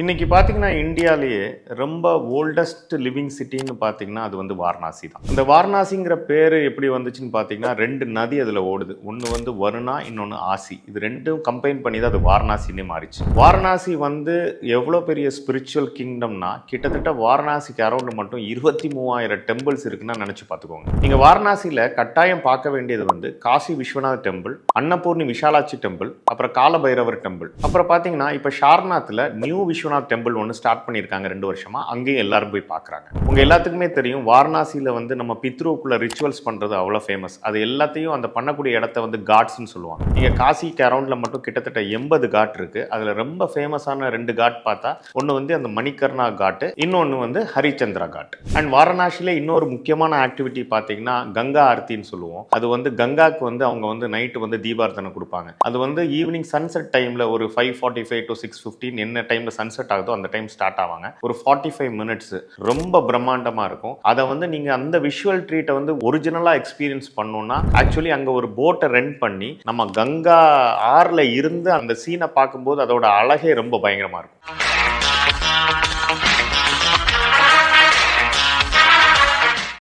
இன்னைக்கு பார்த்தீங்கன்னா இந்தியாவிலேயே ரொம்ப ஓல்டஸ்ட் லிவிங் சிட்டின்னு பார்த்தீங்கன்னா அது வந்து வாரணாசி தான். இந்த வாரணாசிங்கிற பேர் எப்படி வந்துச்சுன்னு பார்த்தீங்கன்னா ரெண்டு நதி அதில் ஓடுது. ஒன்று வந்து வருணா, இன்னொன்று ஆசி. இது ரெண்டும் கம்பைன் பண்ணி தான் அது வாரணாசின்னே மாறிச்சு. வாரணாசி வந்து எவ்வளோ பெரிய ஸ்பிரிச்சுவல் கிங்டம்னா கிட்டத்தட்ட வாரணாசிக்கு அரௌண்ட் மட்டும் 23,000 டெம்பிள்ஸ் இருக்குன்னு நினச்சி பார்த்துக்கோங்க. நீங்கள் வாரணாசியில் கட்டாயம் பார்க்க வேண்டியது வந்து காசி விஸ்வநாத் டெம்பிள், அன்னபூர்ணி விஷாலாட்சி டெம்பிள், அப்புறம் காலபைரவர் டெம்பிள். அப்புறம் பார்த்தீங்கன்னா இப்போ ஷார்நாத்தில் நியூ விஸ்வநாத் டெம்பிள் ஒன்று ஸ்டார்ட் பண்ணியிருக்காங்க 2 வருஷமா. அங்கேயும் எல்லாரும் போய் பார்க்குறாங்க. உங்க எல்லாத்துக்குமே தெரியும் வாரணாசியில் வந்து நம்ம பித்ருக்குள்ள ரிச்சுவல்ஸ் பண்ணுறது அவ்வளோ ஃபேமஸ். அது எல்லாத்தையும் அந்த பண்ணக்கூடிய இடத்த வந்து காட்ஸ்ன்னு சொல்லுவாங்க. நீங்கள் காசிக்கு அரௌண்டில் மட்டும் கிட்டத்தட்ட 80 காட் இருக்கு. அதில் ரொம்ப ஃபேமஸான 2 காட் பார்த்தா ஒன்று வந்து அந்த மணிகர்ணா காட்டு, இன்னொன்று வந்து ஹரிச்சந்திரா காட். அண்ட் வாரணாசியில் இன்னொரு முக்கியமான ஆக்டிவிட்டி பார்த்தீங்கன்னா கங்கா ஆர்த்தின்னு சொல்லுவோம். அது வந்து கங்காக்கு வந்து அவங்க வந்து நைட்டு வந்து தீபார்த்தனை கொடுப்பாங்க. அது வந்து ஈவினிங் சன்செட் டைமில் ஒரு 5:45 to 6:15 என்ன டைமில் சன்செட் ஆகுதோ அந்த டைம் ஸ்டார்ட் ஆவாங்க. ஒரு 45 மினிட்ஸ் ரொம்ப பிரம்மாண்டமா இருக்கும். அதை வந்து நீங்க அந்த விஷுவல் ட்ரீட்டை வந்து ஒரிஜினலா எக்ஸ்பீரியன்ஸ் பண்ணணும்னா ஆக்சுவலி அங்க ஒரு போட்டை ரெண்ட் பண்ணி நம்ம கங்கா ஆறுல இருந்து அந்த சீனை பார்க்கும்போது அதோட அழகே ரொம்ப பயங்கரமா இருக்கும்.